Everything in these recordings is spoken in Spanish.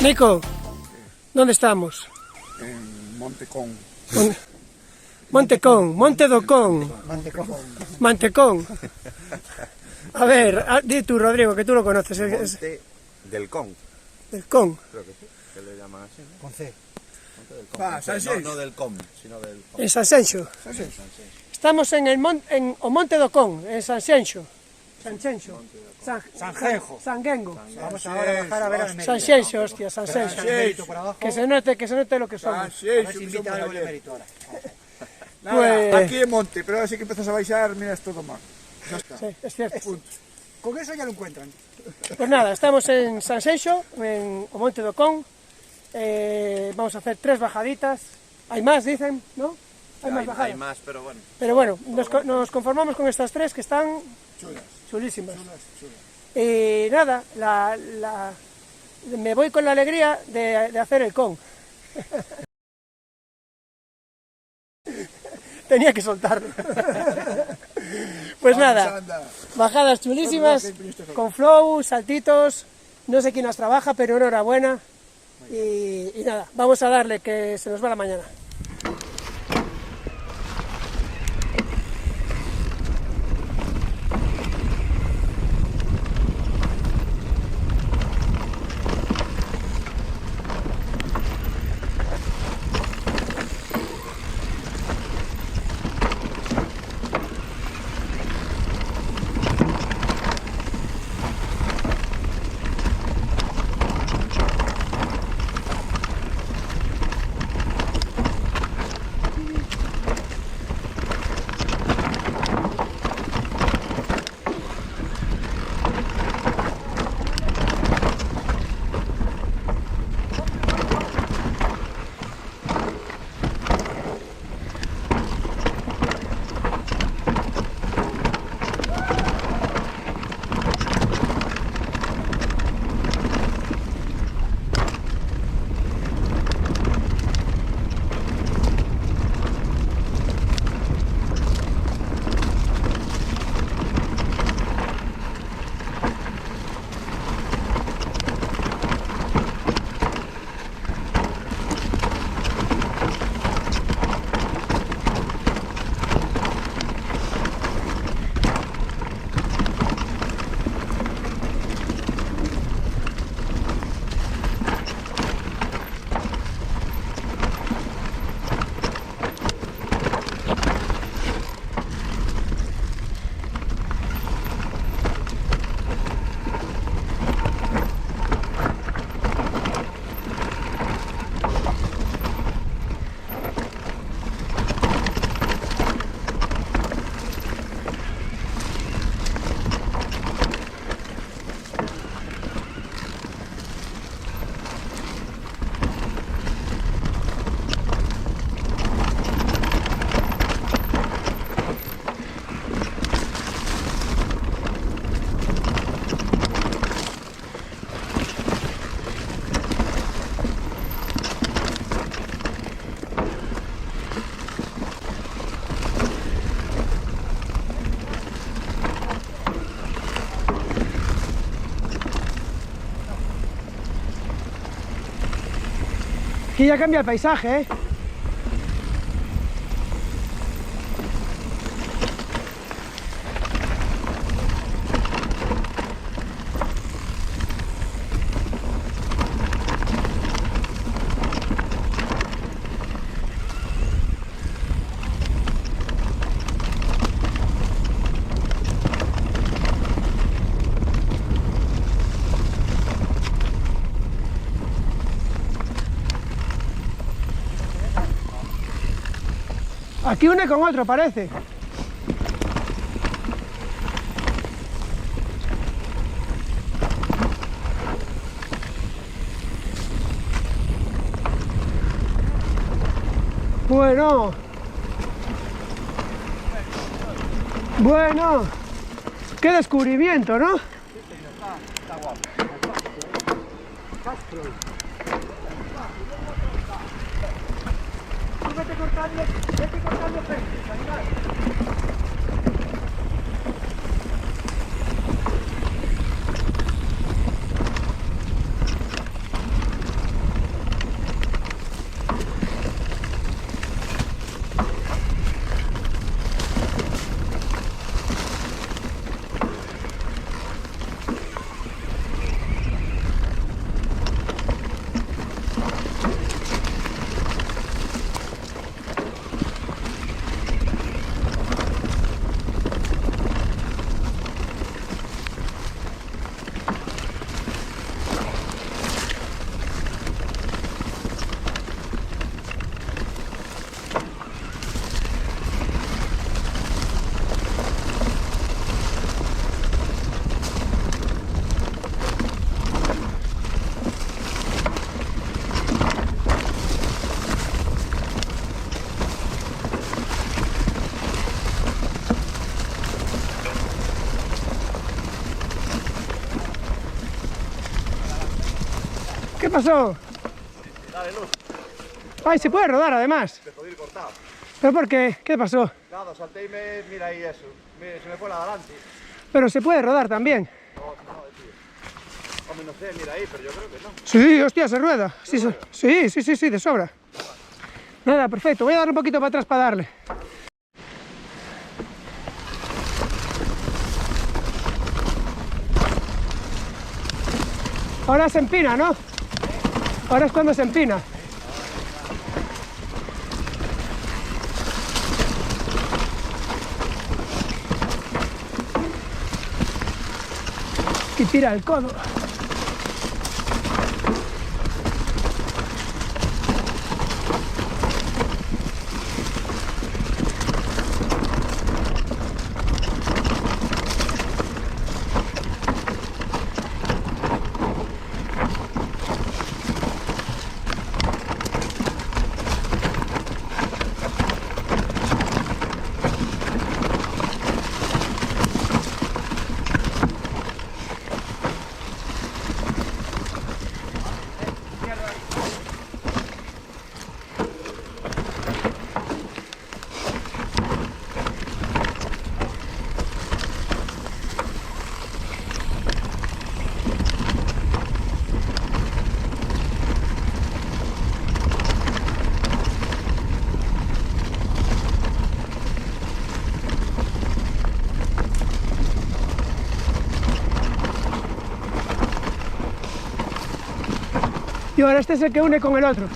Nico, ¿dónde estamos? En Montecón. Montecón, Monte do Con. Mantecón. A ver, di tú, Rodrigo, que tú lo conoces. Monte del Con. Del Con. Creo que sí, que le llaman así, ¿no? Con C. Monte del Con. No del Con, sino del Con. En Sanxenxo. Estamos en o Monte do Con, en Sanxenxo. Sanxenxo. Sanjenjo. Sangengo. Vamos ahora a bajar a ver al mérito. Sanxenxo, hostia, Sanxenxo. Mérito por abajo. Que se note lo que somos. A ver si invita algo de mérito ahora. Nada, Pues- aquí en monte, pero ahora sí que empezas a baixar, mira, es todo mal. Ya está. Sí, es cierto. Punto. Con eso ya lo encuentran. Pues nada, estamos en Sanxenxo, en o Monte do Con. Vamos a hacer 3 bajaditas. Hay más, dicen, ¿no? Hay más bajadas. Hay más, pero bueno. Pero bueno, nos conformamos con estas 3 que están chulísimas. Y nada, me voy con la alegría de hacer el con. Tenía que soltarlo. Pues nada, anda. bajadas chulísimas, con flow, saltitos. No sé quién las trabaja, pero enhorabuena. Y nada, vamos a darle que se nos va la mañana. Aquí ya cambia el paisaje, ¿eh? Aquí une con otro, parece. Bueno. Bueno. Qué descubrimiento, ¿no? Está guapo. Vete cortando peces, animal. ¿Qué pasó? Dale luz, Ay, se puede rodar además. te podía ir cortado. ¿Pero por qué? ¿Qué pasó? Nada, salté y mira ahí eso. Se me fue la adelante. Pero se puede rodar también. No, tío. Hombre, no sé, mira ahí, pero yo creo que no. Sí, hostia, se rueda. Sí, de sobra. Nada, perfecto. Voy a dar un poquito para atrás para darle. Ahora se empina, ¿no? Ahora es cuando se empina. Y tira el codo. Y ahora este es el que une con el otro.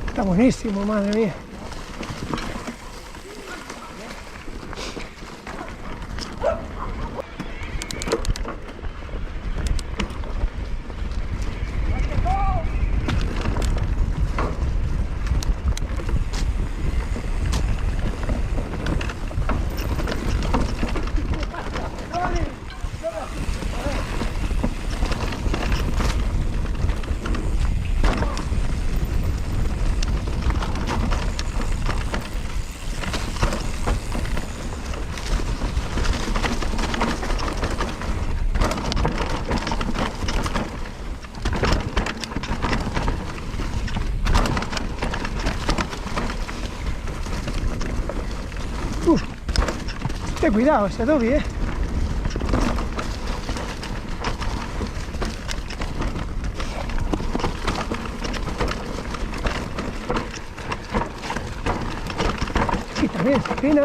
Está buenísimo, madre mía. Ten cuidado, ese Adobe, Aquí también se pina.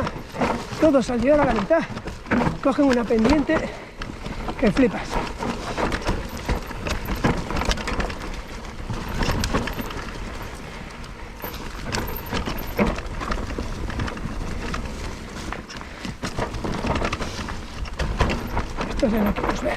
Todos al llegar a la mitad cogen una pendiente que flipas. Esto es de lo que nos ve.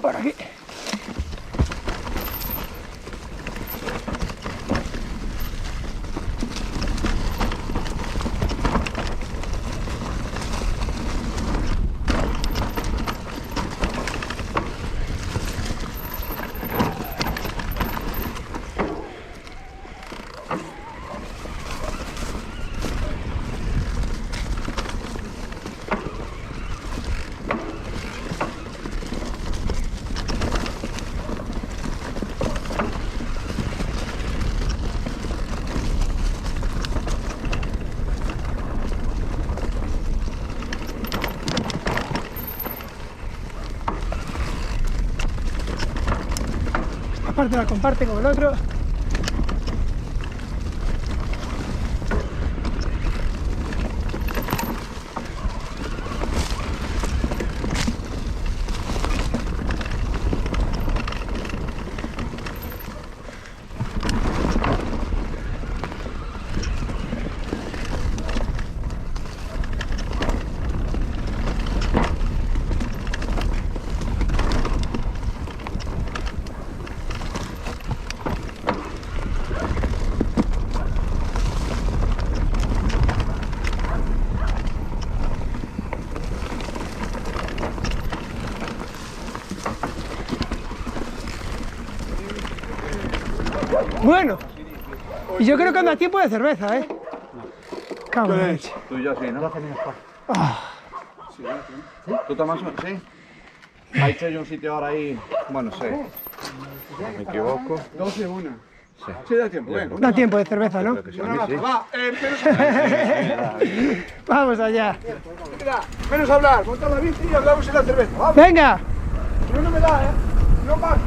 Por aquí. Parte la comparte con el otro. Bueno, y yo creo que anda tiempo de cerveza, ¿eh? Cago en la leche. Tú y yo sí, ¿no? Ah, ¿Tú tomas un? Sí. Ha hecho yo un sitio ahora ahí. Bueno, sé. No me equivoco. 12, una. Sí. Sí, da tiempo, venga. da tiempo de cerveza, ¿no? Creo que sí. A mí sí. Va, Vamos allá. mira, menos hablar, monta la bici y hablamos en la cerveza. Vamos. Venga. No me da, ¿eh? No más.